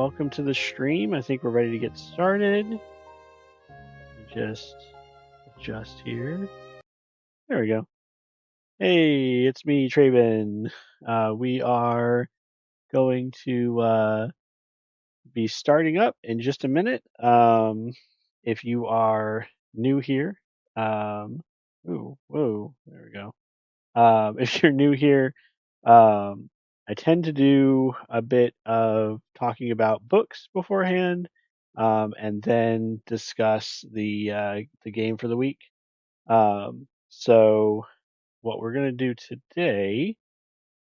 Welcome to the stream. I think we're ready to get started. Just adjust here. There we go. Hey, it's me, Traven. We are going to be starting up in just a minute. If you are new here, whoa, there we go. If you're new here, I tend to do a bit of talking about books beforehand, and then discuss the game for the week. So what we're gonna do today,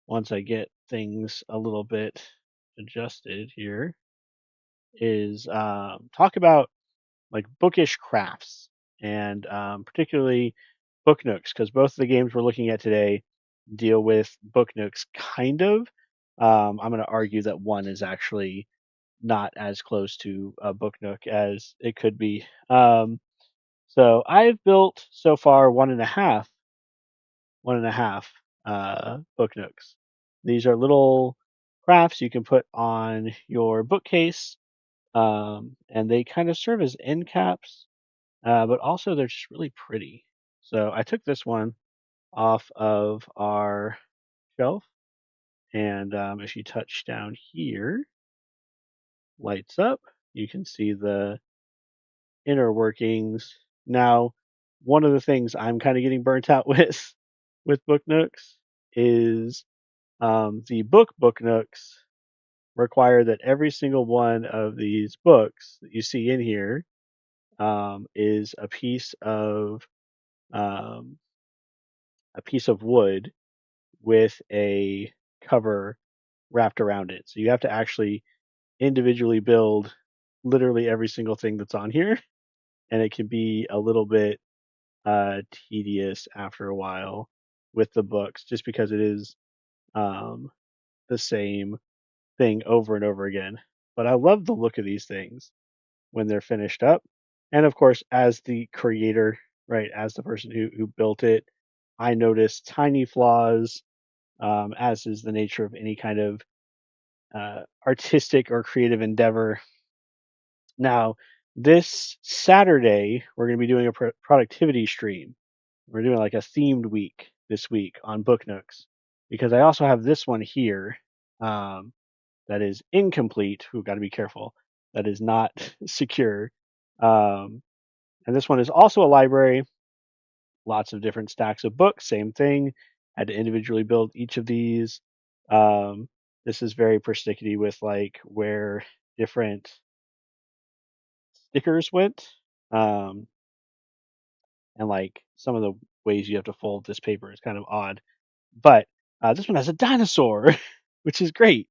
once I get things a little bit adjusted here, is talk about like bookish crafts and particularly book nooks, because both of the games we're looking at today deal with book nooks, kind of. I'm going to argue that one is actually not as close to a book nook as it could be. So I've built so far one and a half book nooks. These are little crafts you can put on your bookcase, and they kind of serve as end caps, but also they're just really pretty. So I took this one off of our shelf, and if you touch down here, lights up. You can see the inner workings. Now, one of the things I'm kind of getting burnt out with book nooks is the book nooks require that every single one of these books that you see in here is um, a piece of wood with a cover wrapped around it. So you have to actually individually build literally every single thing that's on here, and it can be a little bit tedious after a while with the books, just because it is um, the same thing over and over again. But I love the look of these things when they're finished up, and of course, as the creator, right, as the person who built it, I noticed tiny flaws, as is the nature of any kind of artistic or creative endeavor. Now, this Saturday, we're going to be doing a productivity stream. We're doing like a themed week this week on Book Nooks, because I also have this one here um, that is incomplete. We've got to be careful. That is not secure. Um, and this one is also a library. Lots of different stacks of books. Same thing. Had to individually build each of these. Um, this is very persnickety with like where different stickers went, um, and like some of the ways you have to fold this paper is kind of odd. But this one has a dinosaur, which is great.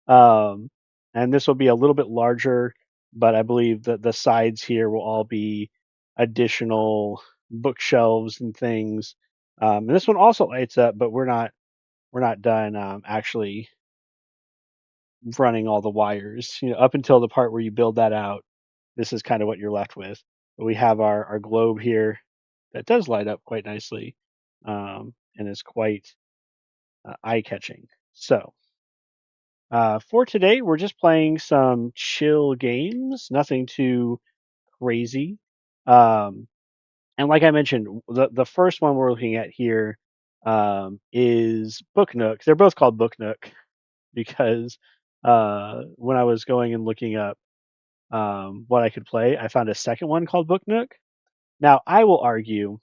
Um, and this will be a little bit larger, but I believe that the sides here will all be additional bookshelves and things. And this one also lights up, but we're not done actually running all the wires. Up until the part where you build that out, this is kind of what you're left with. But we have our globe here that does light up quite nicely, and is quite eye-catching. So for today, we're just playing some chill games, nothing too crazy. Um, and like I mentioned, the first one we're looking at here is Book Nook. They're both called Book Nook because when I was going and looking up what I could play, I found a second one called Book Nook. Now, I will argue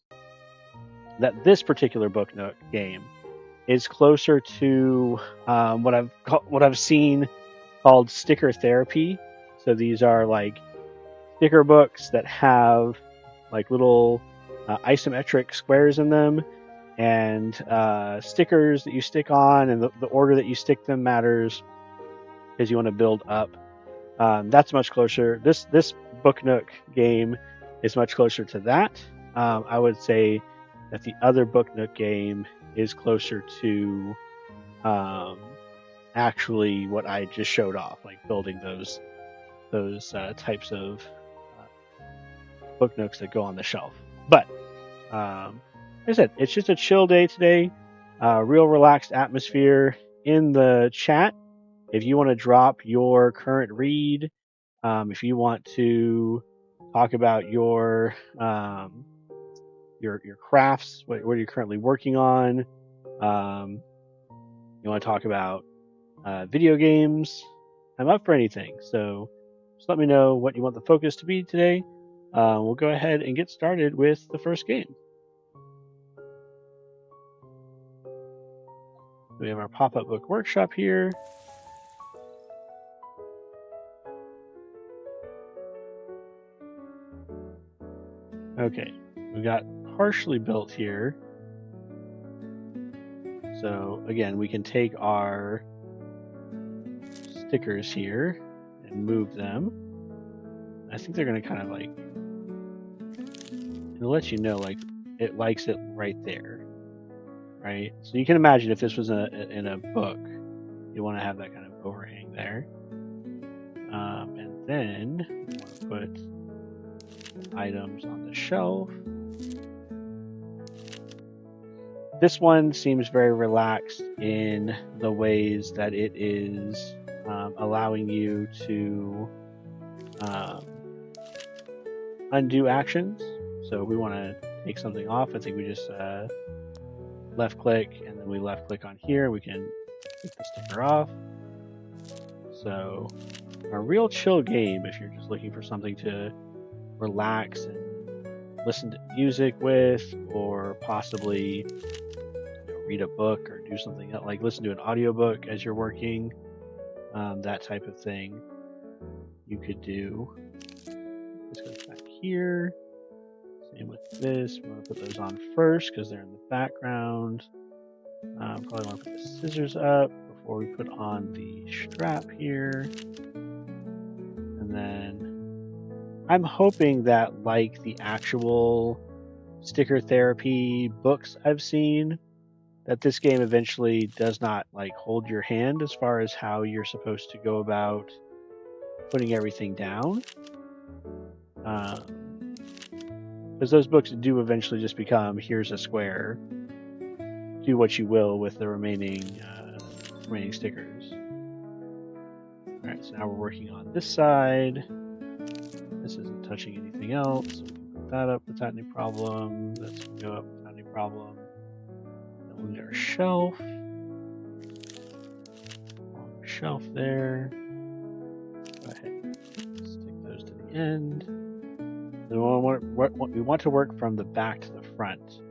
that this particular Book Nook game is closer to what I've seen called sticker therapy. So these are like sticker books that have like little isometric squares in them, and stickers that you stick on, and the order that you stick them matters because you want to build up. That's much closer. This Book Nook game is much closer to that. I would say that the other Book Nook game is closer to actually what I just showed off, like building those types of book nooks that go on the shelf. But like I said, it's just a chill day today. Real relaxed atmosphere in the chat. if you want to drop your current read, if you want to talk about your crafts, what you're currently working on, you want to talk about video games, I'm up for anything. So just let me know what you want the focus to be today. We'll go ahead and get started with the first game. We have our pop-up book workshop here. Okay, we got partially built here. So again, we can take our stickers here and move them. I think they're going to kind of like, it'll let you know like it likes it right there, right? So you can imagine if this was in a book, you want to have that kind of overhang there. And then we want to put items on the shelf. This one seems very relaxed in the ways that it is allowing you to undo actions. So we want to take something off. I think we just left click and then we left click on here. We can take the sticker off. So a real chill game if you're just looking for something to relax and listen to music with, or possibly read a book or do something else, like listen to an audiobook as you're working, that type of thing you could do. This goes back here. Same with this. We want to put those on first because they're in the background. Probably want to put the scissors up before we put on the strap here. And then I'm hoping that, like the actual sticker therapy books I've seen, that this game eventually does not like hold your hand as far as how you're supposed to go about putting everything down. Because those books do eventually just become, here's a square, do what you will with the remaining stickers. Alright, so now we're working on this side. This isn't touching anything else, so we can put that up without any problem. That's going to go up without any problem. Then we'll need our shelf. Shelf there. Go ahead and stick those to the end. We want to work from the back to the front.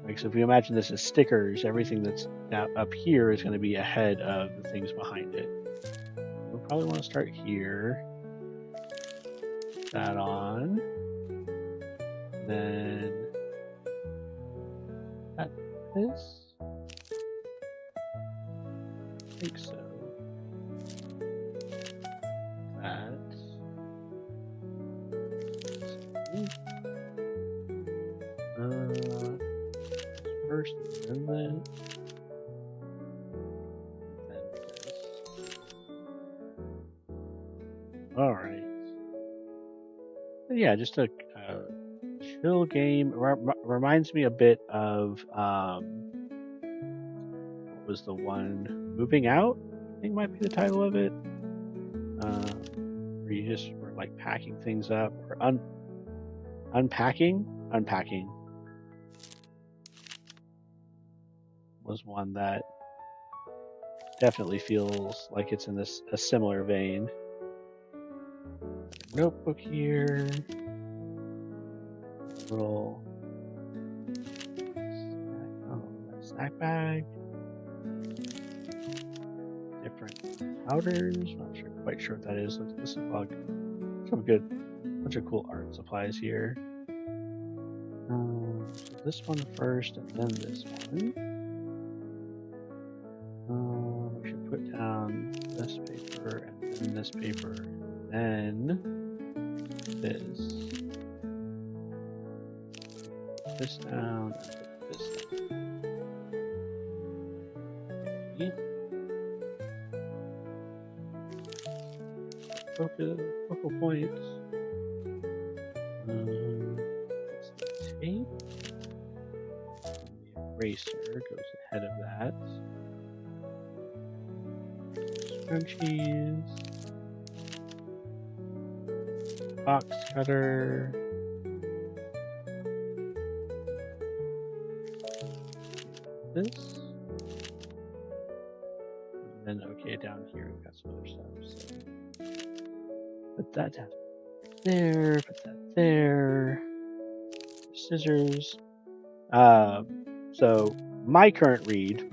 Right? So if you imagine this as stickers, everything that's down up here is going to be ahead of the things behind it. We'll probably want to start here. Put that on. Then that this. I think so. That. First, and then this. All right. Yeah, just a chill game. Reminds me a bit of what was the one? Moving Out, I think might be the title of it. Where you just were like packing things up or unpacking was one that definitely feels like it's in a similar vein. Notebook here, little snack bag, different powders. Not quite sure what that is. This is some good, bunch of cool art supplies here. So this one first, and then this one. We should put down this paper, and then this paper, and then this. Put this down, and put this down. Okay. Focal points. Tape. The eraser goes ahead of that. Crunchies. Box cutter. This. And then, okay, down here we've got some other stuff. So put that down there, put that there. Scissors. So my current read,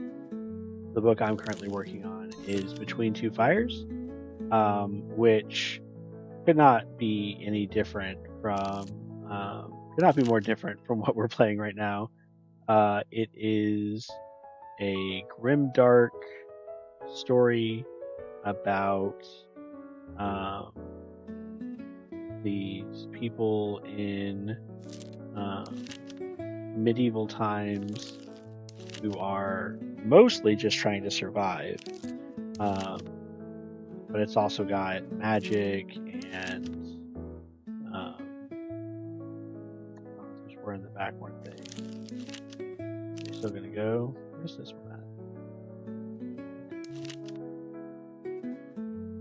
the book I'm currently working on, is Between Two Fires, which could not be any different from, could not be more different from what we're playing right now. It is a grimdark story about these people in medieval times who are mostly just trying to survive. But it's also got magic and we're in the back one thing. You're still gonna go? Where's this one at?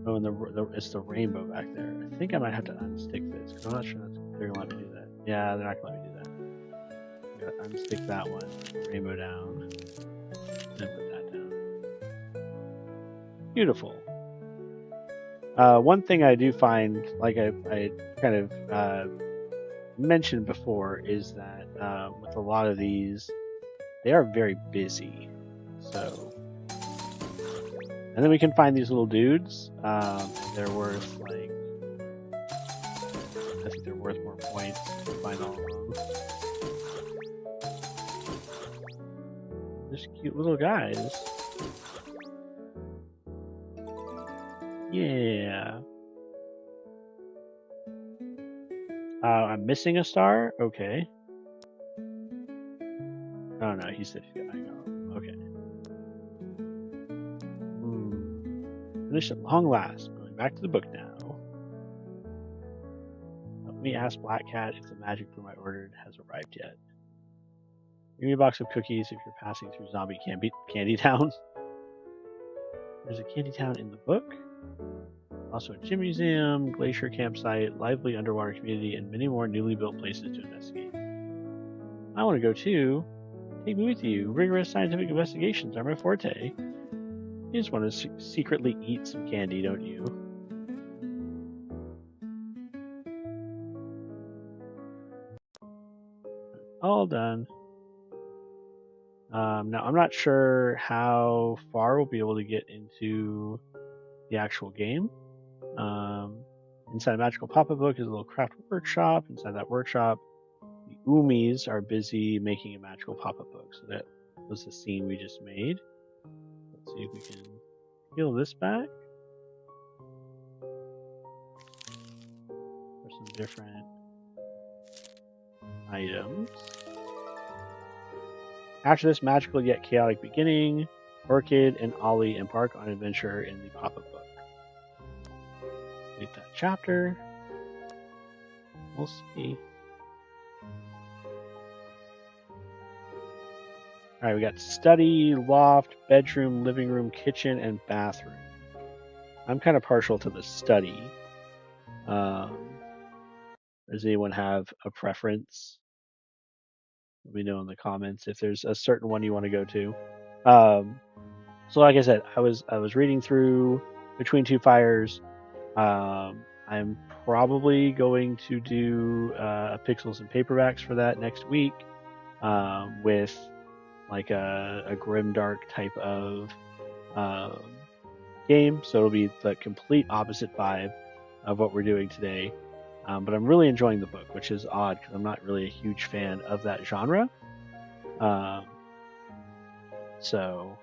Oh, and it's the rainbow back there. I think I might have to unstick this because I'm not sure they're gonna let me do that. Yeah, they're not gonna let me do that. I gotta unstick that one, rainbow down, and put that down. Beautiful. One thing I do find, like I kind of mentioned before, is that with a lot of these, they are very busy. So, and then we can find these little dudes. They're worth like, I think they're worth more points to find all of them. Just cute little guys. Yeah. I'm missing a star? Okay. Oh no, he said he's gonna go. Okay. Finished at long last. Going back to the book now. Let me ask Black Cat if the magic room I ordered has arrived yet. Give me a box of cookies if you're passing through Zombie Candy Town. There's a Candy Town in the book. Also a gym museum, glacier campsite, lively underwater community, and many more newly built places to investigate. I want to go too. Take me with you. Rigorous scientific investigations are my forte. You just want to secretly eat some candy, don't you? All done. Now, I'm not sure how far we'll be able to get into the actual game. Inside a magical pop-up book is a little craft workshop. Inside that workshop, the Umis are busy making a magical pop-up book. So that was the scene we just made. Let's see if we can peel this back for some different items. After this magical yet chaotic beginning, Orchid and Ollie embark on an adventure in the pop-up book. Read that chapter. We'll see. Alright, we got study, loft, bedroom, living room, kitchen, and bathroom. I'm kind of partial to the study. Does anyone have a preference? Let me know in the comments if there's a certain one you want to go to. So like I said, I was reading through Between Two Fires. I'm probably going to do pixels and paperbacks for that next week, with like a grimdark type of game. So it'll be the complete opposite vibe of what we're doing today. But I'm really enjoying the book, which is odd because I'm not really a huge fan of that genre. So,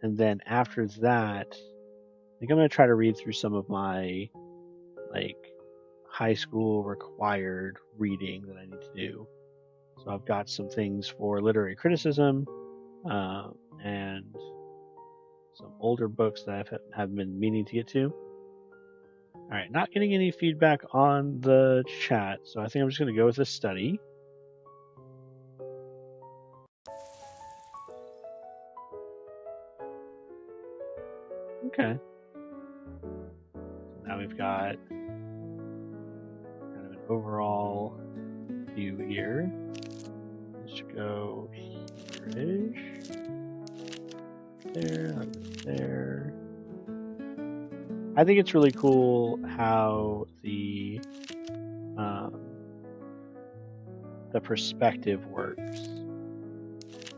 and then after that, I think I'm going to try to read through some of my like high school required reading that I need to do. So I've got some things for literary criticism, and some older books that I have been meaning to get to. All right, not getting any feedback on the chat, so I think I'm just going to go with a study. Okay. So now we've got kind of an overall view here. Let's go here-ish. There, there. I think it's really cool how the perspective works.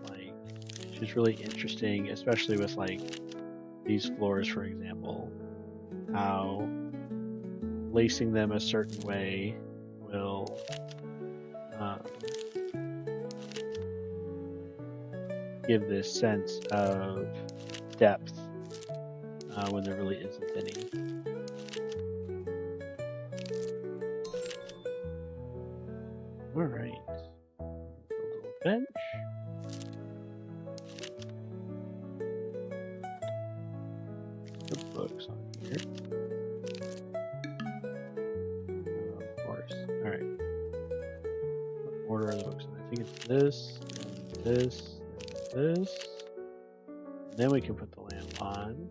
Like, it's just really interesting, especially with like these floors, for example, how lacing them a certain way will give this sense of depth when there really isn't any. All right, a little bench. The books on here. Of course. All right. What order are the books? I think it's this, and this, and this. And then we can put the lamp on.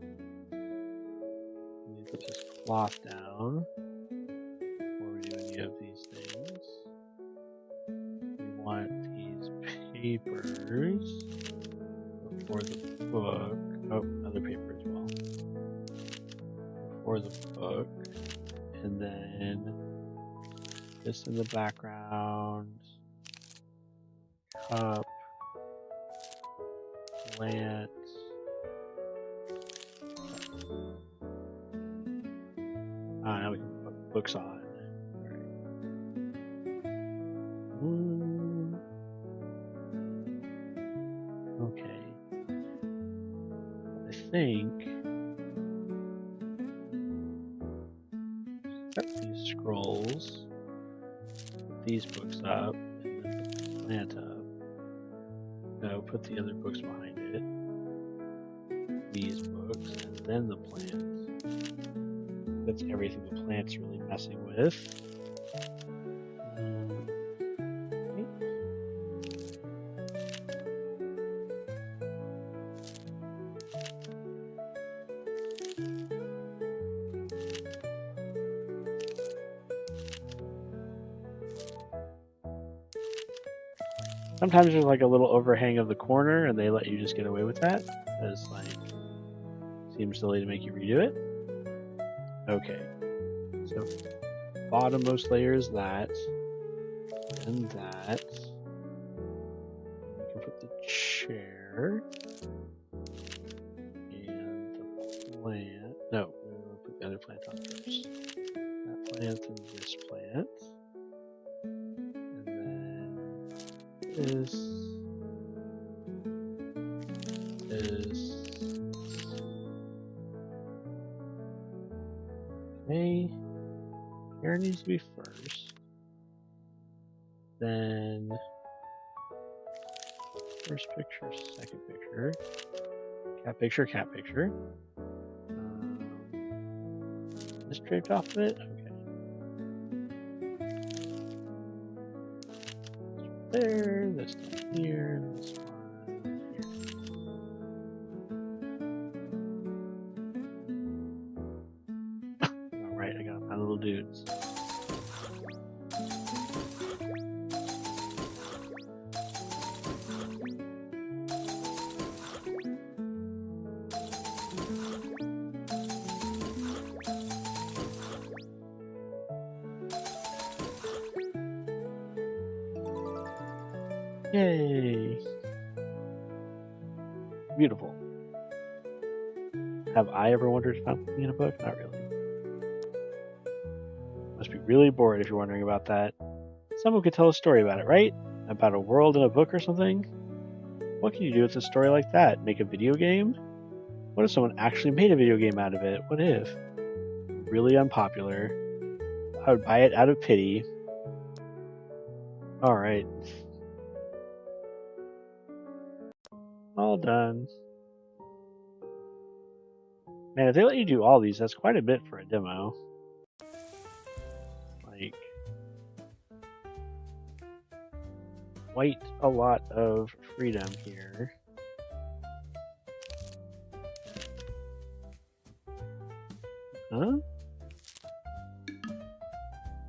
We put this cloth down before we do any of these things. We want these papers before the book. Oh, another paper as well. Before the book. And then this in the background. Cup. Plant. Now we can put books on. Okay. I think cut these scrolls, put these books up, and then put the plant up. No, put the other books behind it. These books, and then the plant. That's everything the plant's really messing with. Sometimes there's like a little overhang of the corner and they let you just get away with that. Because like seems silly to make you redo it. Okay. So bottommost layer is that. And that. We can put the chair. And the plant. No, we'll put the other plant on first. That plant and this plant. This. Okay. Hair needs to be first. Then first picture, second picture. Cat picture, cat picture. This draped off of it? Okay. There, this down here, this one here. Alright, I got my little dudes. Yay! Beautiful. Have I ever wondered if I'm in a book? Not really. Must be really bored if you're wondering about that. Someone could tell a story about it, right? About a world in a book or something? What can you do with a story like that? Make a video game? What if someone actually made a video game out of it? What if? Really unpopular. I would buy it out of pity. Alright. All done. Man, if they let you do all these, that's quite a bit for a demo. Like, quite a lot of freedom here. Huh?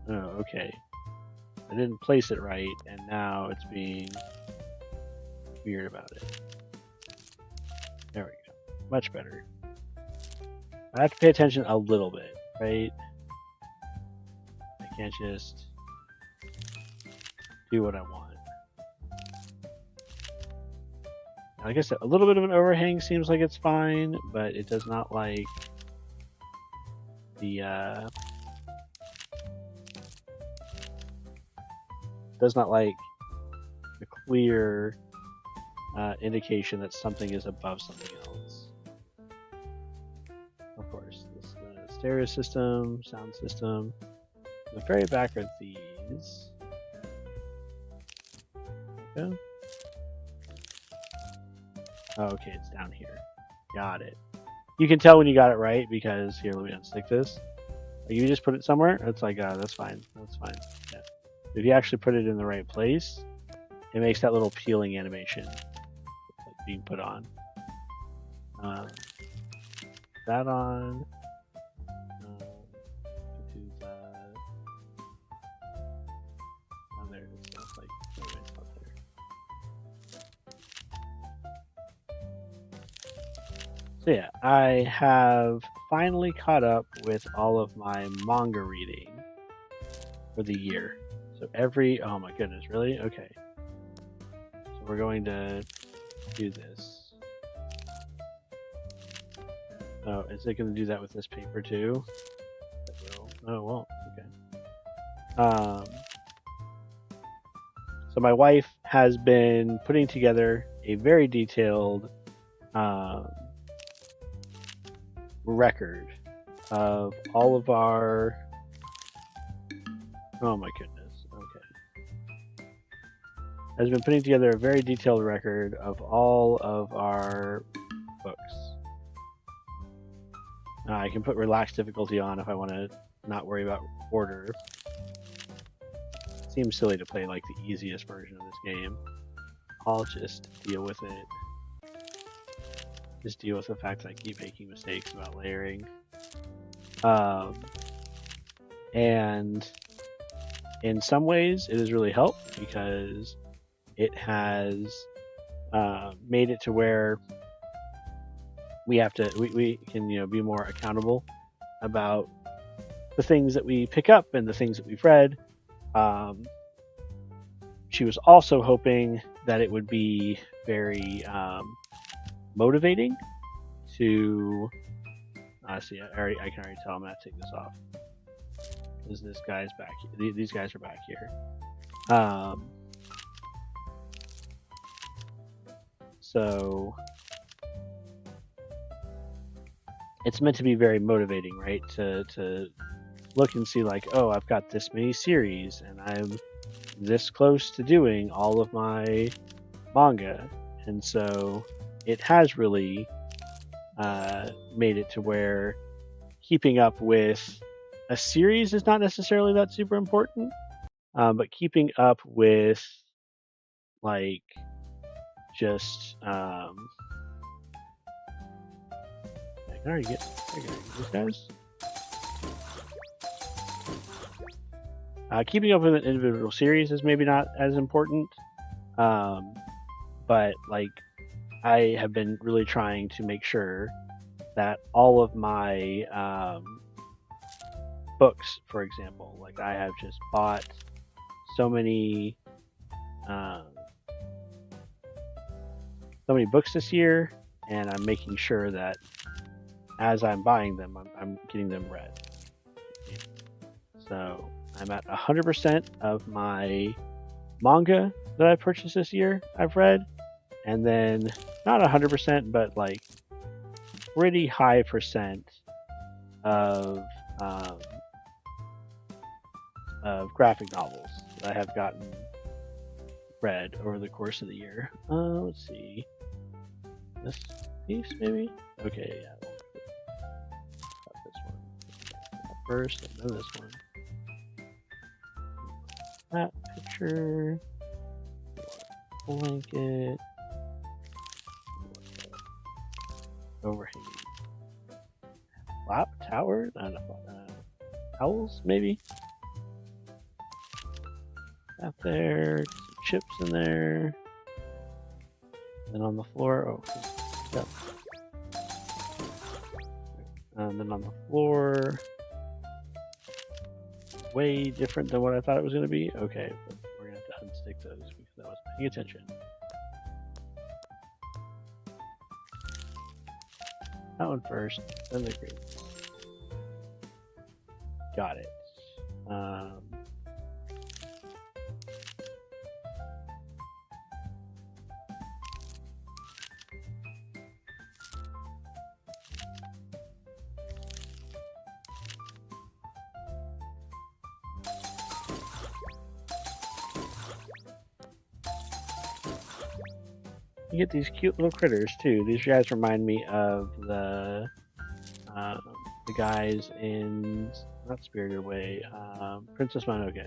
Oh, okay. I didn't place it right, and now it's being weird about it. There we go. Much better. I have to pay attention a little bit, right? I can't just do what I want. Like I said, a little bit of an overhang seems like it's fine, but it does not like the clear indication that something is above something else. Of course, this is the stereo system, sound system. The very back are these. Okay. Oh, okay, it's down here. Got it. You can tell when you got it right because here, let me unstick this. Like, you just put it somewhere. It's like, that's fine. That's fine. Yeah. If you actually put it in the right place, it makes that little peeling animation being put on. That on. There it is. It's like, anyway, it's not there. So yeah, I have finally caught up with all of my manga reading for the year. So oh my goodness, really? Okay. So we're going to do this. Oh, is it going to do that with this paper too? It will. No, it won't. Okay. So my wife has been putting together a very detailed record of all of our. Oh my goodness. Okay. Has been putting together a very detailed record of all of our books. I can put relaxed difficulty on if I want to not worry about order. It seems silly to play like the easiest version of this game. I'll just deal with it. Just deal with the fact that I keep making mistakes about layering. And in some ways, it has really helped because it has made it to where we can be more accountable about the things that we pick up and the things that we've read. She was also hoping that it would be very motivating to see. I can already tell I'm gonna take this off because this guy's back here. These guys are back here. So it's meant to be very motivating, right? To look and see like, oh, I've got this many series and I'm this close to doing all of my manga. And so it has really made it to where keeping up with a series is not necessarily that super important, but keeping up with like just I can already get these guys. Keeping up with an individual series is maybe not as important, but like I have been really trying to make sure that all of my books, for example, like I have just bought so many books this year, and I'm making sure that as I'm buying them, I'm getting them read. So I'm at 100% of my manga that I purchased this year I've read, and then not 100%, but like pretty high percent of graphic novels that I have gotten read over the course of the year. Let's see, this piece maybe. Okay, yeah. Got this one first, and then this one. That picture, blanket, overhanging laptop. tower? I don't know. Owls, maybe? Out there, some chips in there. And on the floor, oh, yep. And then on the floor, way different than what I thought it was going to be. Okay, but we're going to have to unstick those because I wasn't paying attention. That one first, then the green. Got it. You get these cute little critters too. These guys remind me of the guys in not Spirited Away, Princess Mononoke.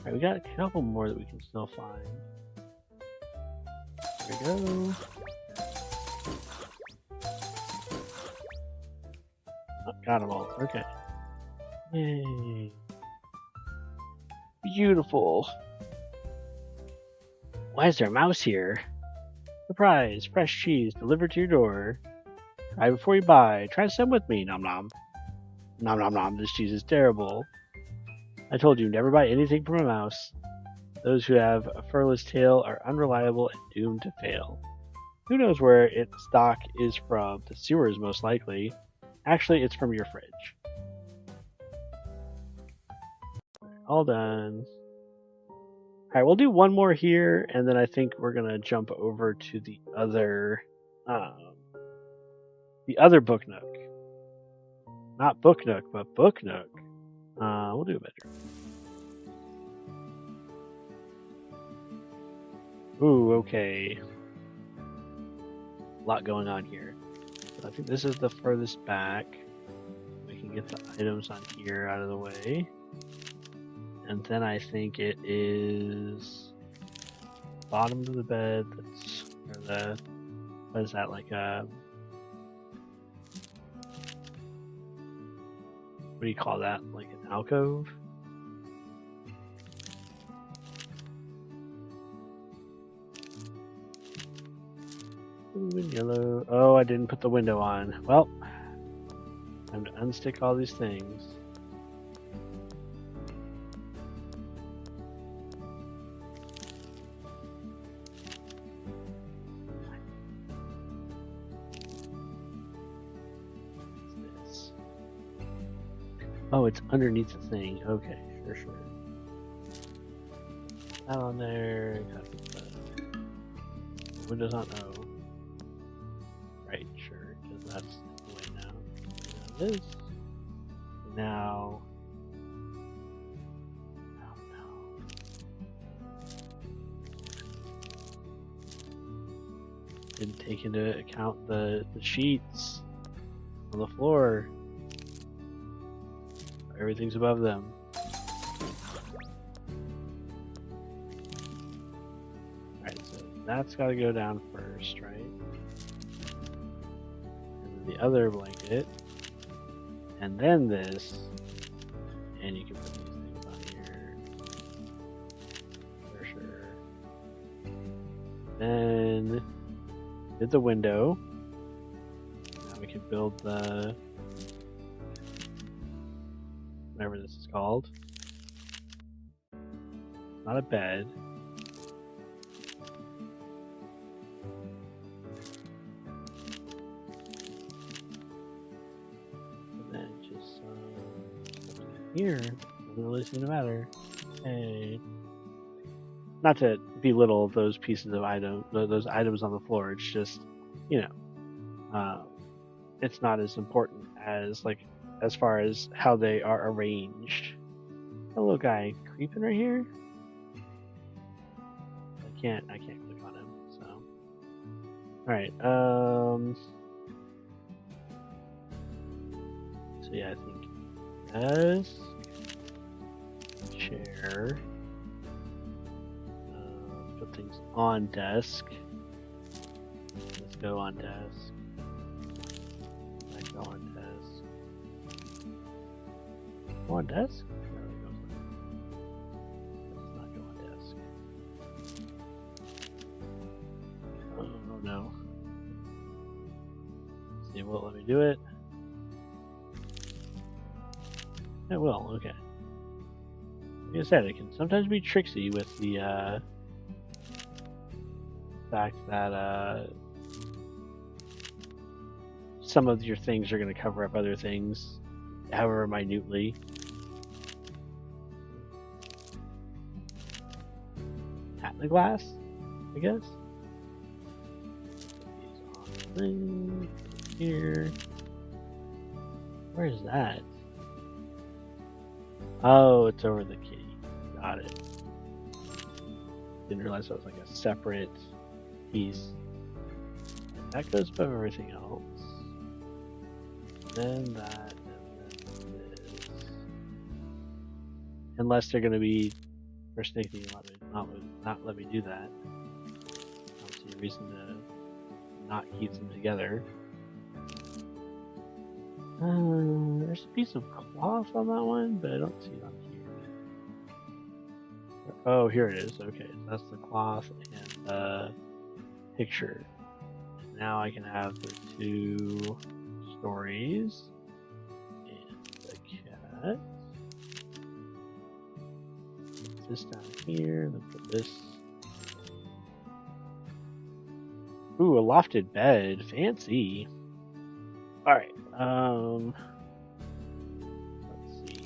Alright, we got a couple more that we can still find. There we go. Oh, got them all. Okay. Yay. Beautiful. Why is there a mouse here? Surprise! Fresh cheese delivered to your door. Try before you buy. Try some with me. Nom nom. Nom nom nom. This cheese is terrible. I told you, never buy anything from a mouse. Those who have a furless tail are unreliable and doomed to fail. Who knows where its stock is from? The sewers, most likely. Actually, it's from your fridge. All done. Alright, we'll do one more here, and then I think we're gonna jump over to the other Book Nook. Not Book Nook, but Book Nook. We'll do a bedroom. Ooh, okay. A lot going on here. So I think this is the furthest back. We can get the items on here out of the way. And then I think it is bottom of the bed. That's or the what is that like a what do you call that? Like an alcove? Blue and yellow. Oh, I didn't put the window on. Well, time to unstick all these things. Oh, it's underneath the thing. Okay, sure. That on there. The windows on O. Right, sure, because that's the way now. Now this. Now. Oh no. Didn't take into account the sheets on the floor. Everything's above them. Alright, so that's got to go down first, right? And then the other blanket. And then this. And you can put these things on here. For sure. Then did the window. Now we can build the whatever this is called. It's not a bed. And then just here, doesn't really seem to matter. Hey, not to belittle those pieces of those items on the floor. It's just, you know, it's not as important as as far as how they are arranged. A little guy creeping right here. I can't click on him. So, all right. So yeah, I think desk, chair. Put things on desk. Let's go on desk. Go on desk. Go on desk? No, it goes on. Let's not go on desk. Oh no. Let's see, will it let me do it? It will, okay. Like I said, it can sometimes be tricksy with the fact that some of your things are going to cover up other things, however minutely. Hat in the glass, I guess. Put these on here. Where is that? Oh, it's over the kitty. Got it. Didn't realize that was like a separate piece. And that goes above everything else. Then that, and then this. Unless they're going to be first thing not let me do that. I don't see a reason to not keep them together. There's a piece of cloth on that one, but I don't see it on here. Oh, here it is. Okay, so that's the cloth and the picture. And now I can have the two stories and the cat. Put this down here, then put this. Ooh, a lofted bed. Fancy. Alright, let's see.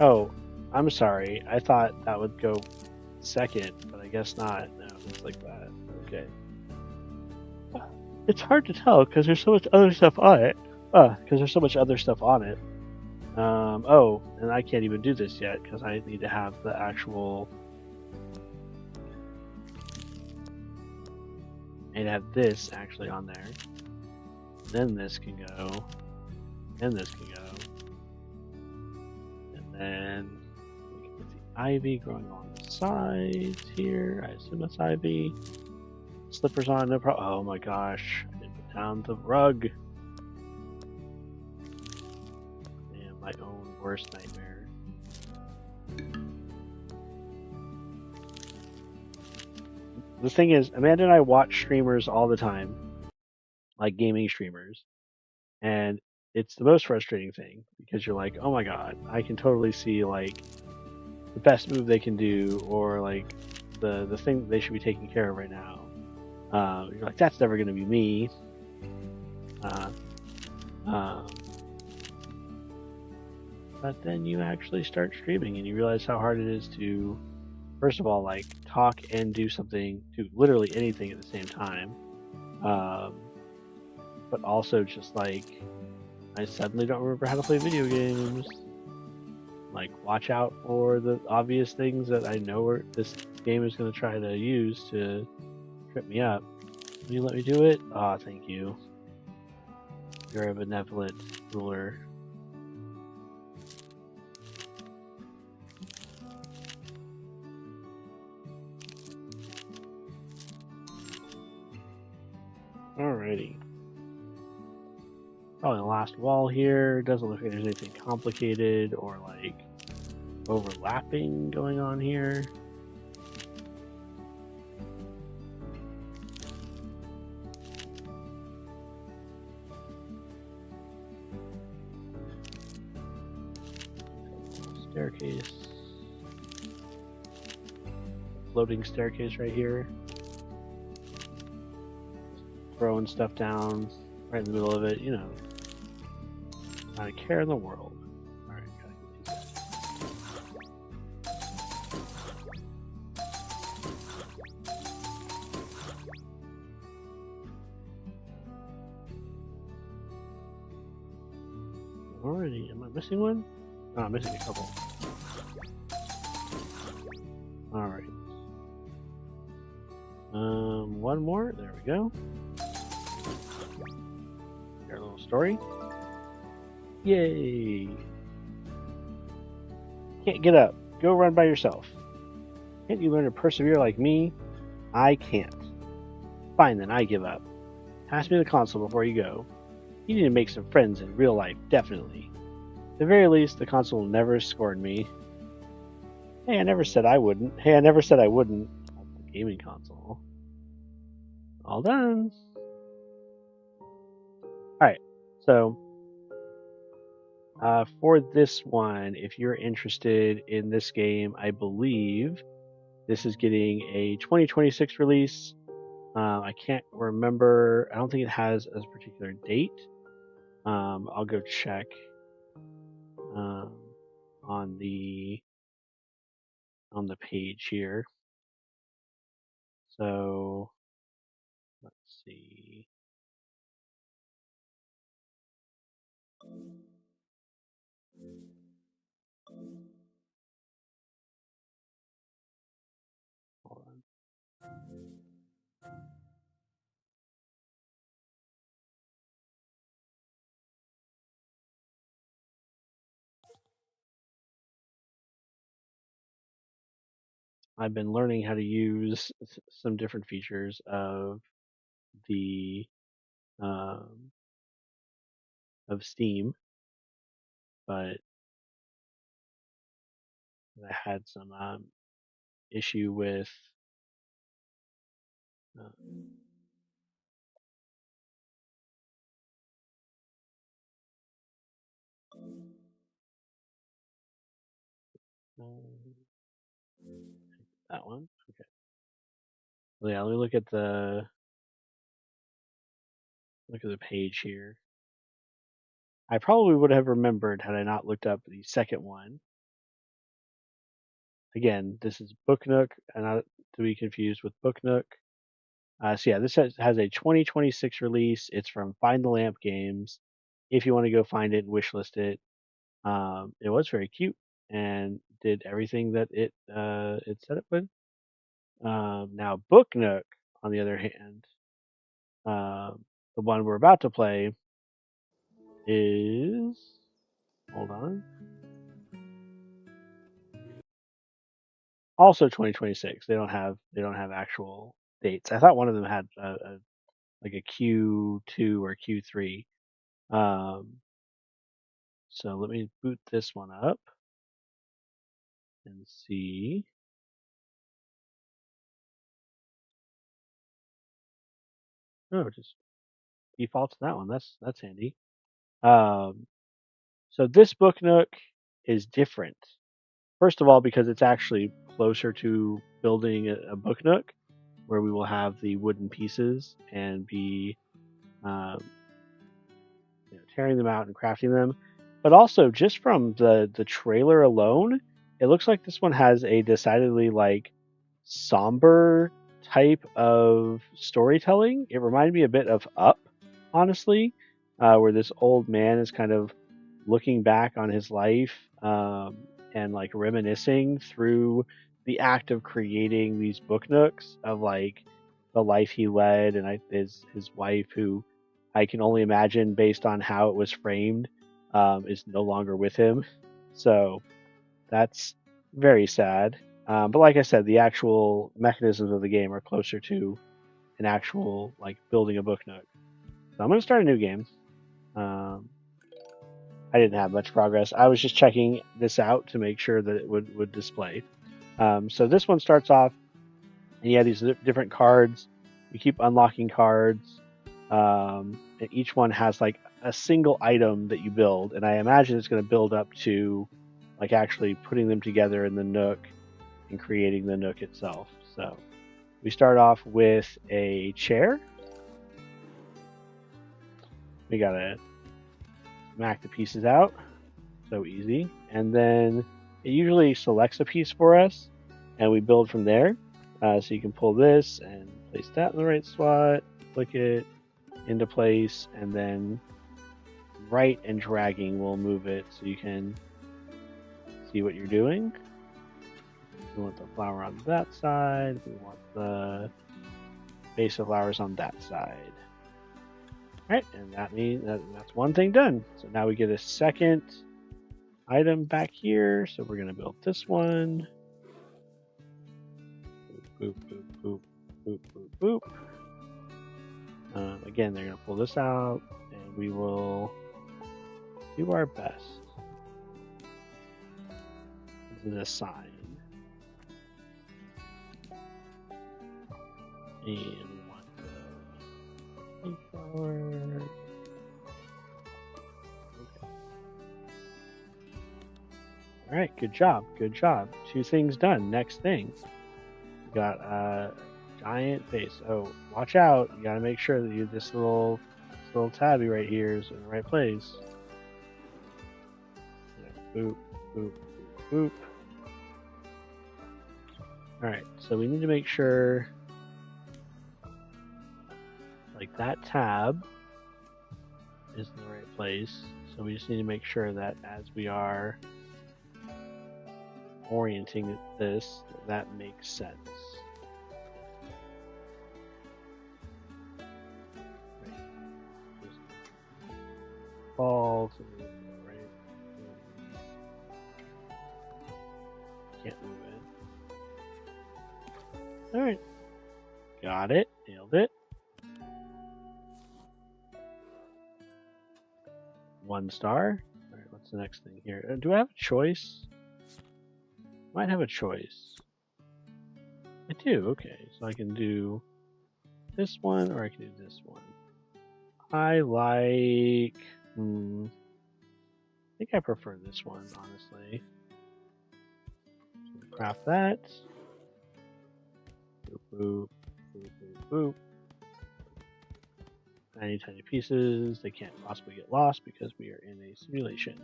Oh, I'm sorry. I thought that would go second, but I guess not. No, it's like that. Okay. It's hard to tell because there's so much other stuff on it. Because there's so much other stuff on it. Oh, and I can't even do this yet because I need to have the actual. And have this actually on there. Then this can go. And this can go. And then we can put the ivy growing along the sides here. I assume that's ivy. Slippers on, no problem. Oh my gosh. I didn't put down the rug. Man, my own worst nightmare. The thing is, Amanda and I watch streamers all the time, like gaming streamers, and it's the most frustrating thing because you're like, oh my god, I can totally see like the best move they can do, or like the thing that they should be taking care of right now. You're like, that's never going to be me. But then you actually start streaming and you realize how hard it is to, first of all, like talk and do something, do literally anything at the same time. But also just like, I suddenly don't remember how to play video games. Like, watch out for the obvious things that I know this game is going to try to use to trip me up. Will you let me do it? Ah, thank you. You're a benevolent ruler. Alrighty. Probably the last wall here. Doesn't look like there's anything complicated or like overlapping going on here. Staircase. Floating staircase right here. Throwing stuff down right in the middle of it, you know. Not a care in the world. Alright, gotta get these guys. Alrighty, am I missing one? Oh, I'm missing a couple. Alright. One more. There we go. Our little story. Yay! Can't get up. Go run by yourself. Can't you learn to persevere like me? I can't. Fine then, I give up. Pass me the console before you go. You need to make some friends in real life, definitely. At the very least, the console will never scorn me. Hey, I never said I wouldn't. Hey, I never said I wouldn't. The gaming console. All done. Alright, so for this one, if you're interested in this game, I believe this is getting a 2026 release. I can't remember. I don't think it has a particular date. I'll go check um, on the page here. So let's see. Hold on. I've been learning how to use some different features of the um, of Steam, but I had some issue with uh, that one. Okay. Well, yeah, let me look at the page here. I probably would have remembered had I not looked up the second one. Again, this is Book Nook, and not to be confused with Book Nook. So yeah, this has a 2026 release. It's from Find the Lamp Games. If you want to go find it and wishlist it, it was very cute and did everything that it said it would. Now Book Nook, on the other hand, the one we're about to play is, hold on, also 2026. They don't have actual dates. I thought one of them had like a Q2 or Q3. Um, so let me boot this one up and see. Oh, just defaults to that one. That's handy. Um, so this Book Nook is different. First of all, because it's actually closer to building a Book Nook, where we will have the wooden pieces and be um, tearing them out and crafting them. But also, just from the trailer alone, it looks like this one has a decidedly like somber type of storytelling. It reminded me a bit of Up, honestly, where this old man is kind of looking back on his life and like reminiscing through the act of creating these book nooks of like the life he led and his wife, who I can only imagine based on how it was framed, is no longer with him. So that's very sad. But like I said, the actual mechanisms of the game are closer to an actual like building a book nook. So I'm going to start a new game. Um, I didn't have much progress. I was just checking this out to make sure that it would display. So this one starts off, and you have these different cards. You keep unlocking cards, and each one has like a single item that you build. And I imagine it's going to build up to like actually putting them together in the Nook and creating the Nook itself. So we start off with a chair. We gotta smack the pieces out. So easy. And then it usually selects a piece for us, and we build from there. So you can pull this and place that in the right spot, click it into place, and then right and dragging will move it so you can see what you're doing. We want the flower on that side. We want the base of flowers on that side. Right, and that means that's one thing done. So now we get a second item back here. So we're gonna build this one. Boop, boop, boop, boop, boop, boop. Again, they're gonna pull this out and we will do our best. This is a sign. And we want the flower. Okay. All right, good job, good job. 2 things done. Next thing, we got a giant face. Oh, watch out! You gotta make sure that this little tabby right here is in the right place. Yeah, boop, boop, boop, boop. All right, so we need to make sure. Like that tab is in the right place, so we just need to make sure that as we are orienting this, that makes sense. Right. Just fall to the right. Can't move it. All right, got it, nailed it. 1 star. All right, what's the next thing here? Do I have a choice? Might have a choice. I do. Okay, so I can do this one, or I can do this one. I like. I think I prefer this one, honestly. So craft that. Boop, boop, boop, boop, boop. Tiny, tiny pieces. They can't possibly get lost because we are in a simulation.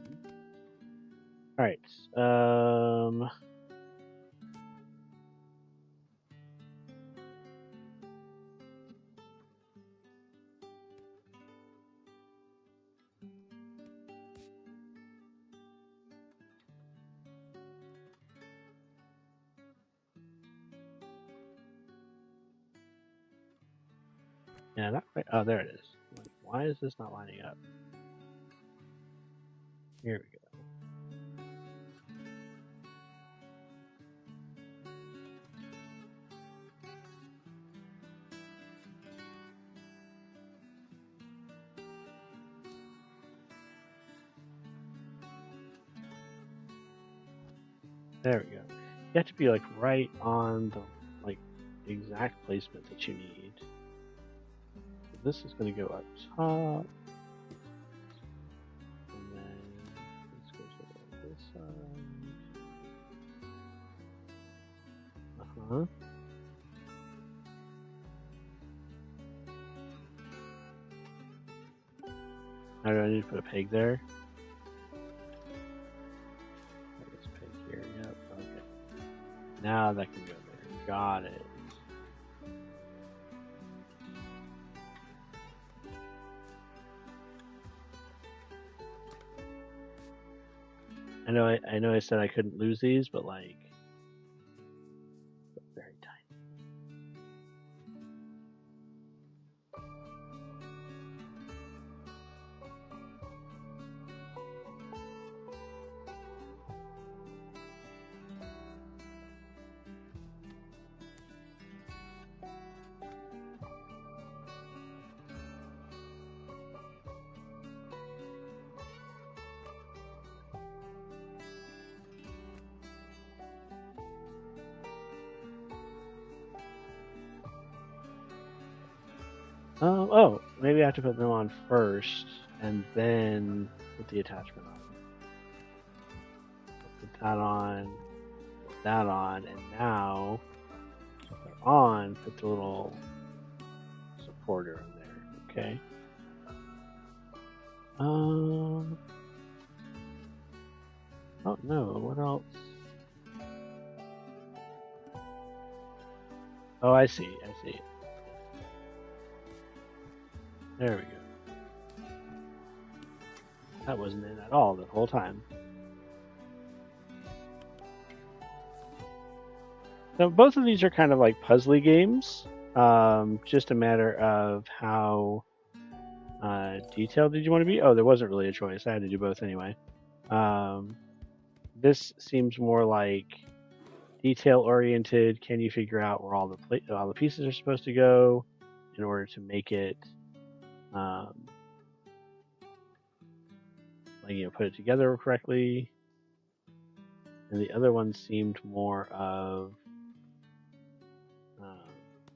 All right. Yeah, not right. Oh, there it is. Like, why is this not lining up? Here we go. There we go. You have to be like right on the exact placement that you need. So this is going to go up top, and then this goes over this side. Now do I need to put a peg there? This peg here. Yep. Okay. Now that can go there. Got it. I know I said I couldn't lose these, but like very tiny. Oh, maybe I have to put them on first and then put the attachment on. Put that on, put that on, and now if they're on, put the little supporter in there. Okay. Oh no, what else? Oh, I see. There we go. That wasn't in at all the whole time. So both of these are kind of like puzzly games. Just a matter of how detailed did you want to be? Oh, there wasn't really a choice. I had to do both anyway. This seems more like detail oriented. Can you figure out where all the pieces are supposed to go in order to make it like, you know, put it together correctly. And the other one seemed more of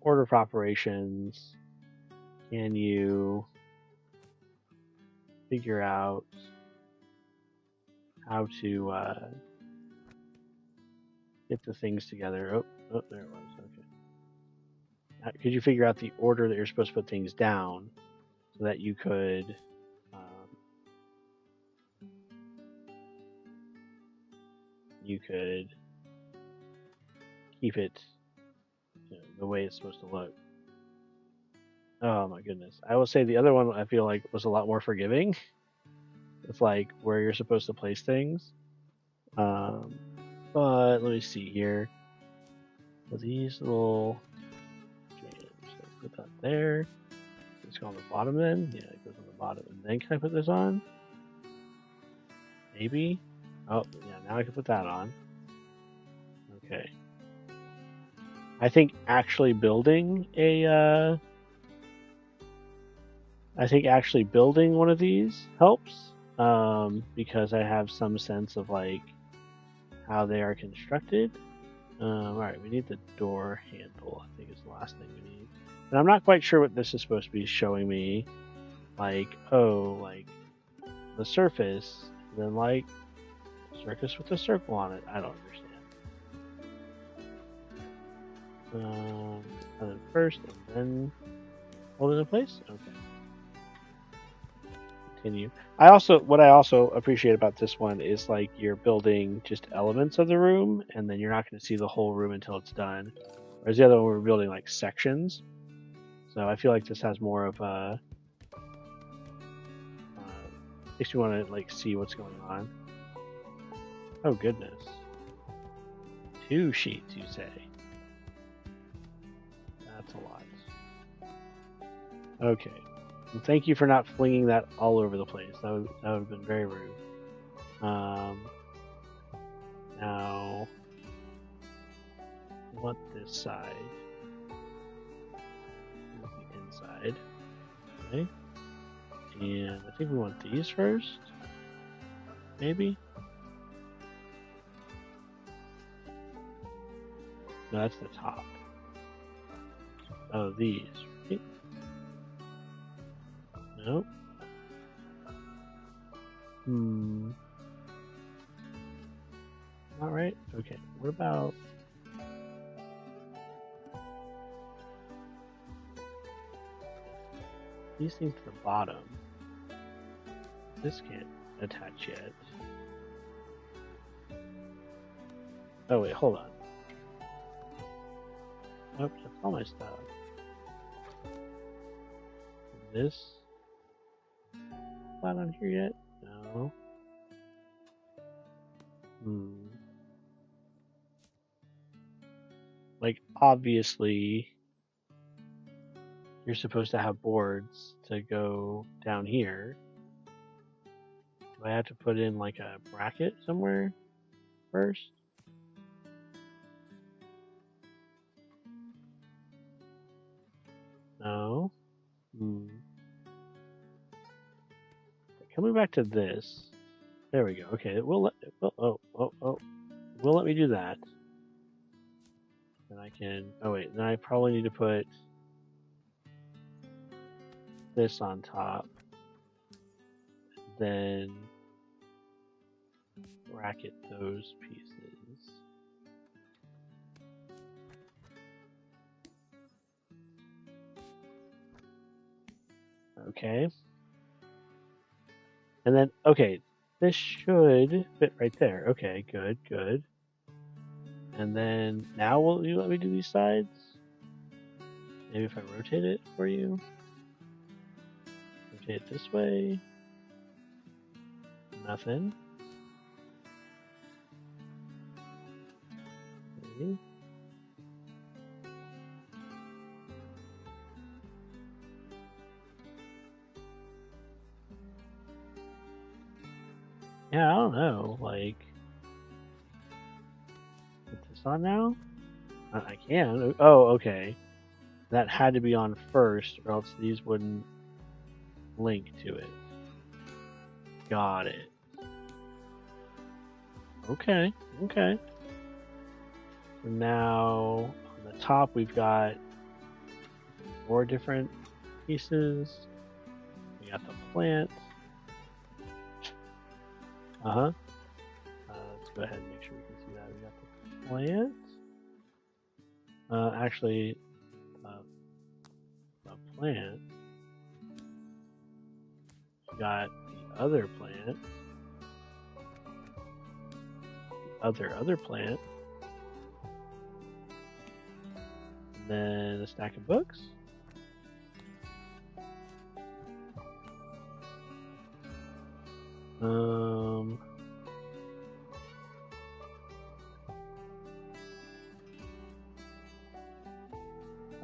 order of operations. Can you figure out how to get the things together? Oh, there it was. Okay. Could you figure out the order that you're supposed to put things down so that you could keep it, you know, the way it's supposed to look? Oh my goodness. I will say the other one I feel like was a lot more forgiving. It's like where you're supposed to place things. But let me see here. So these little jams, so put that there. Let's go on the bottom then. Yeah, it goes on the bottom. And then can I put this on? Maybe? Oh, yeah, now I can put that on. Okay. I think actually building one of these helps. Because I have some sense of like how they are constructed. Alright, we need the door handle, I think is the last thing we need. And I'm not quite sure what this is supposed to be showing me. Like, oh, like the surface, and then like circus with a circle on it. I don't understand. And then first, and then hold it in place? Okay. Continue. What I also appreciate about this one is like you're building just elements of the room, and then you're not going to see the whole room until it's done. Whereas the other one we're building like sections. So I feel like this has more of a makes you want to like see what's going on. Oh goodness. 2 sheets, you say? That's a lot. Okay. And thank you for not flinging that all over the place. That would have been very rude. Now, I want this side. The inside. Okay. And I think we want these first. Maybe? No, that's the top. Oh, these, right? Nope. Alright, okay. What about... these things to the bottom? This can't attach yet. Oh wait, hold on. Nope, that's all my stuff. This not on here yet? No. Like, obviously, you're supposed to have boards to go down here. Do I have to put in, like, a bracket somewhere first? No. Coming back to this. There we go. Okay, it will let me do that. And I can... oh wait, then I probably need to put this on top. Then bracket those pieces. Okay. And then, okay, this should fit right there. Okay, good, good. And then, now will you let me do these sides? Maybe if I rotate it for you? Rotate it this way. Nothing. Okay. Yeah, I don't know, like... put this on now? I can. Oh, okay. That had to be on first, or else these wouldn't link to it. Got it. Okay, okay. So now on the top we've got 4 different pieces. We got the plant. Uh-huh. Let's go ahead and make sure we can see that. We got the plant. Actually, the plant. We got the other plant. The other plant. And then a stack of books. Oh,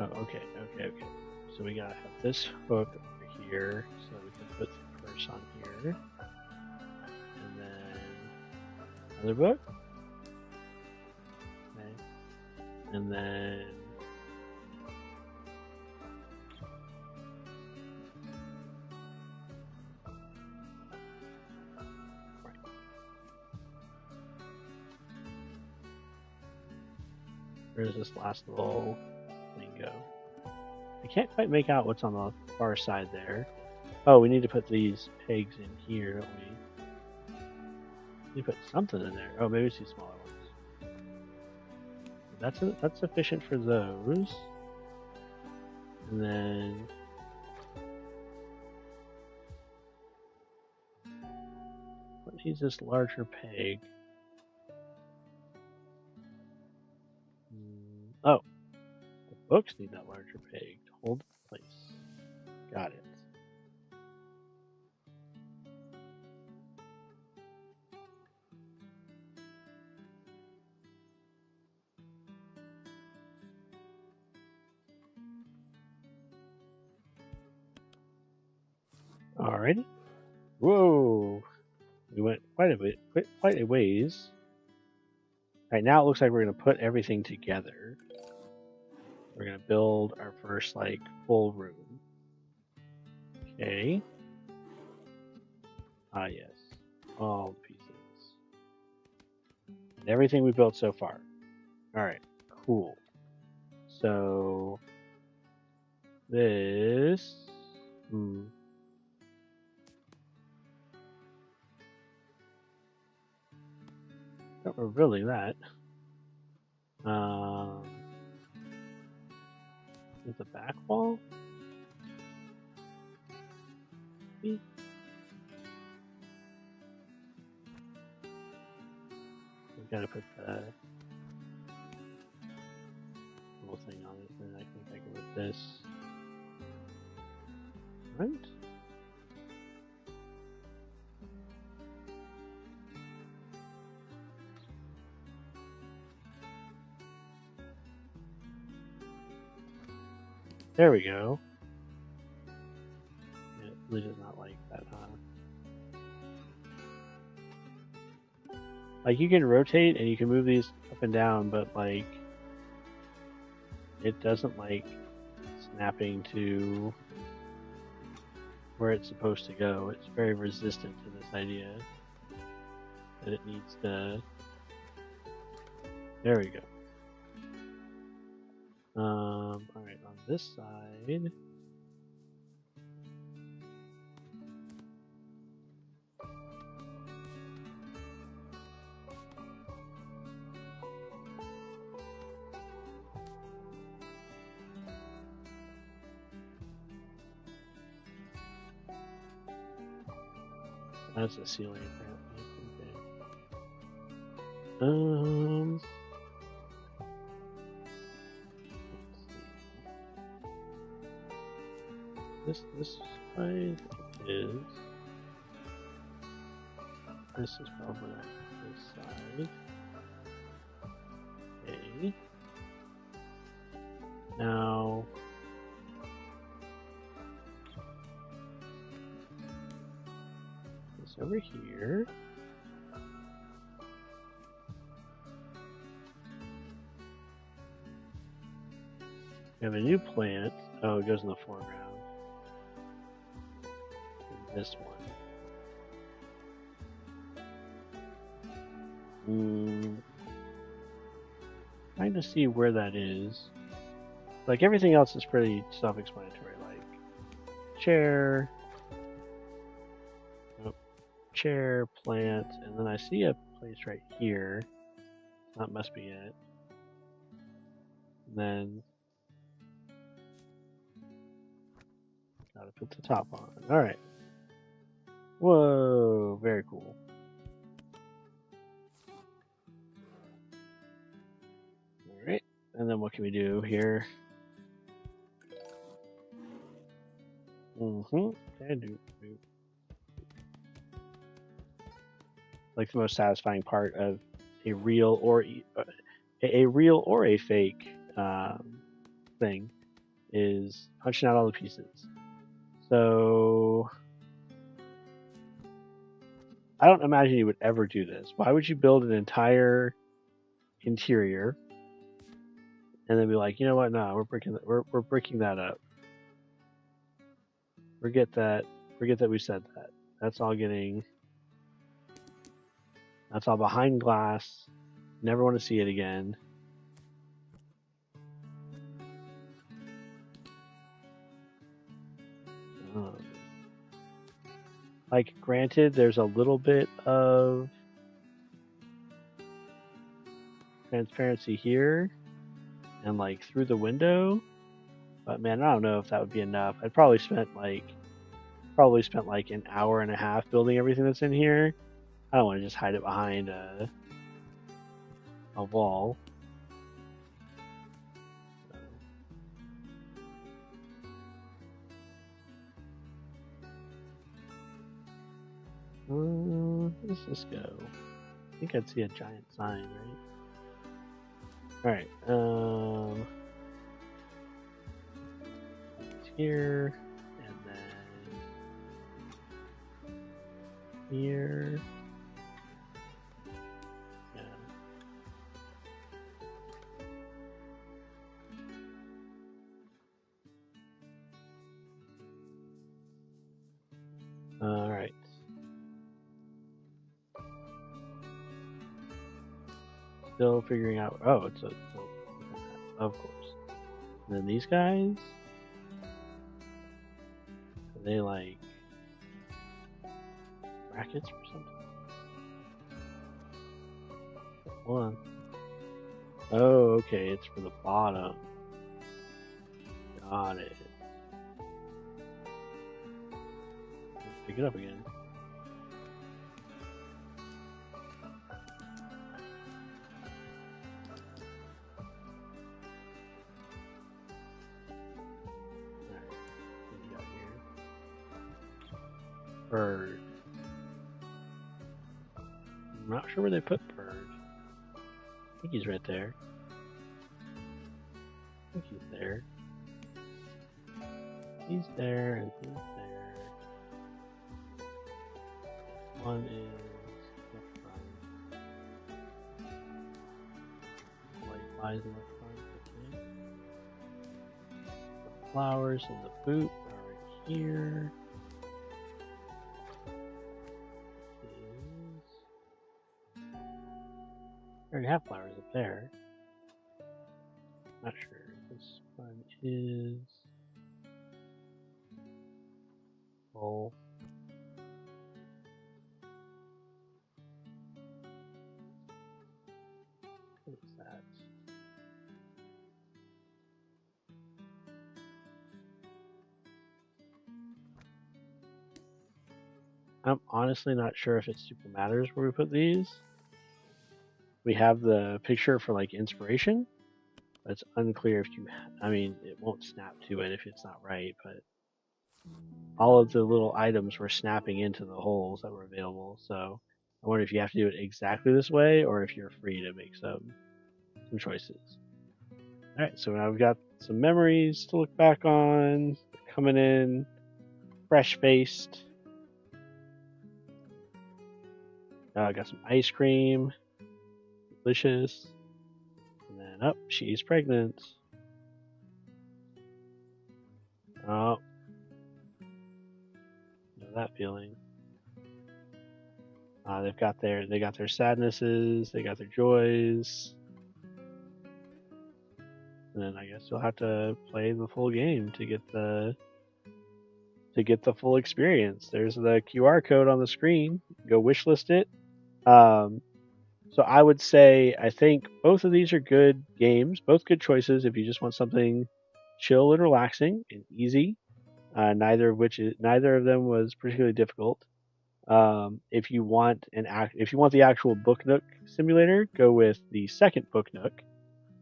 okay. So we gotta have this hook over here, so we can put the purse on here, and then another book, okay, and then where does this last little thing go? I can't quite make out what's on the far side there. Oh, we need to put these pegs in here, don't we? We need to put something in there. Oh, maybe it's these smaller ones. That's sufficient for those. And then what needs this larger peg? Oh, the books need that larger peg to hold in place. Got it. Alrighty. Whoa! We went quite a ways. Right now, it looks like we're gonna put everything together. We're gonna build our first like full room. Okay. Ah yes, all the pieces and everything we built so far. All right, cool. So this. Not really that. Is the back wall? Maybe? We've got to put the little thing on it, and I think I can put this. Right? There we go. Yeah, it really does not like that, huh? Like, you can rotate and you can move these up and down, but, like, it doesn't like snapping to where it's supposed to go. It's very resistant to this idea that it needs to. There we go. Alright, on this side. That's the ceiling apparently. Okay. This side is. This is probably this side. Okay. Now. This over here. We have a new plant. Oh, it goes in the foreground. And this one. Trying to see where that is. Like everything else is pretty self-explanatory. Like chair, oh, chair, plant, and then I see a place right here. That must be it. And then gotta put the top on. All right. Whoa, very cool. All right, and then what can we do here? Okay, like the most satisfying part of a real or a fake thing is punching out all the pieces. So I don't imagine you would ever do this. Why would you build an entire interior and then be like, you know what? No, we're breaking that up. Forget that. Forget that we said that. That's all getting. That's all behind glass. Never want to see it again. Like, granted, there's a little bit of transparency here and like through the window, but man, I don't know if that would be enough. I'd probably spent like an hour and a half building everything that's in here. I don't want to just hide it behind a wall. Where does this go? I think I'd see a giant sign, right? Alright, it's here, and then here. Yeah. Alright. Still figuring out. Oh, it's of course. And then these guys, are they like brackets or something? Hold on. Oh, okay, it's for the bottom. Got it. Let's pick it up again. Bird. I'm not sure where they put Bird. I think he's right there. I think he's there. He's there and he's there. One is white lies in the front. Okay. The flowers and the boot are right here. I already have flowers up there. Not sure. This one is full. What is that? I'm honestly not sure if it super matters where we put these. We have the picture for like inspiration, but it's unclear if you. I mean, it won't snap to it if it's not right, but all of the little items were snapping into the holes that were available. So I wonder if you have to do it exactly this way or if you're free to make some choices. All right, so now we've got some memories to look back on. Coming in fresh faced. Got some ice cream. Delicious. And then, oh, she's pregnant. Oh. Know that feeling. They got their sadnesses, they got their joys, and then I guess you'll have to play the full game to get the full experience. There's the QR code on the screen. Go wishlist it. Um, so I would say I think both of these are good games, both good choices if you just want something chill and relaxing and easy. Neither of them was particularly difficult. If you want if you want the actual Book Nook simulator, go with the second Book Nook.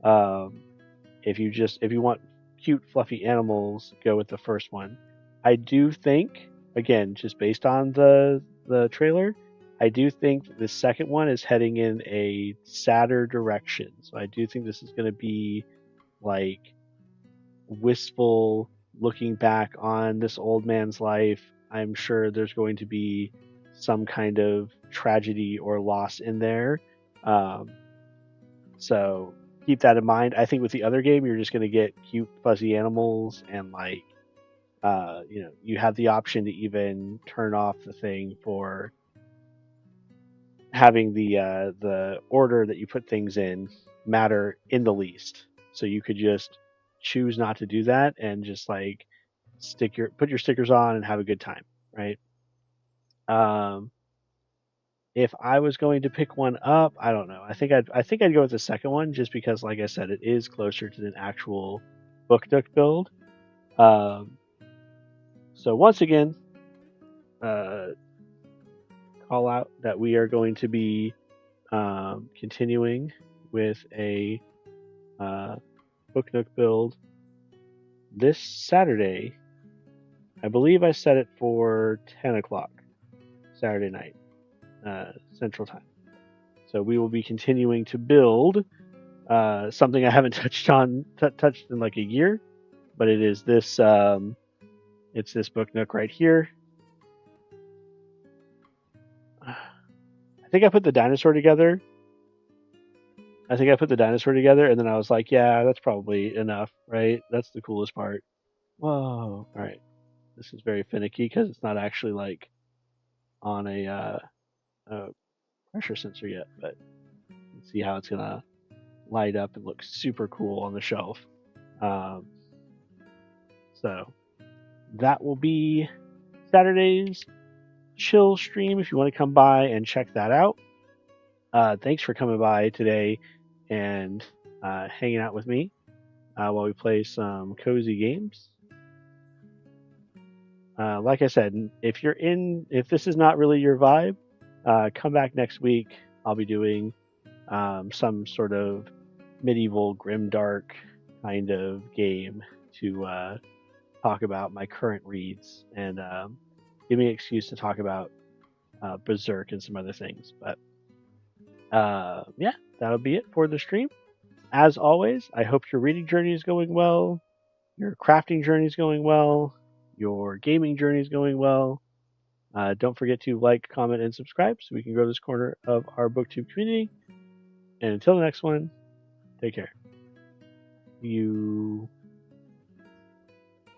Um, if you want cute fluffy animals, go with the first one. I do think, again, just based on the trailer, I do think the second one is heading in a sadder direction. So I do think this is going to be like wistful, looking back on this old man's life. I'm sure there's going to be some kind of tragedy or loss in there. Um, so keep that in mind. I think with the other game, you're just going to get cute, fuzzy animals, and like, you have the option to even turn off the thing for having the order that you put things in matter in the least. So you could just choose not to do that and just like put your stickers on and have a good time, right? Um, if I was going to pick one up, I don't know. I think I'd go with the second one just because, like I said, it is closer to an actual Book Nook build. Um, so once again, uh, call out that we are going to be continuing with a Book Nook build this Saturday. I believe I set it for 10 o'clock Saturday night, Central Time. So we will be continuing to build something I haven't touched in like a year, but it is this. It's this Book Nook right here. I think I put the dinosaur together. And then I was like, yeah, that's probably enough, right? That's the coolest part. Whoa! All right, this is very finicky because it's not actually like on a pressure sensor yet, but let's see how it's gonna light up and look super cool on the shelf. Um, so that will be Saturday's chill stream if you want to come by and check that out. Thanks for coming by today and hanging out with me while we play some cozy games. Like I said, if this is not really your vibe, come back next week. I'll be doing some sort of medieval grimdark kind of game to talk about my current reads and give me an excuse to talk about Berserk and some other things. But yeah, that'll be it for the stream. As always, I hope your reading journey is going well, your crafting journey is going well, your gaming journey is going well. Don't forget to like, comment, and subscribe so we can grow this corner of our BookTube community. And until the next one, take care. You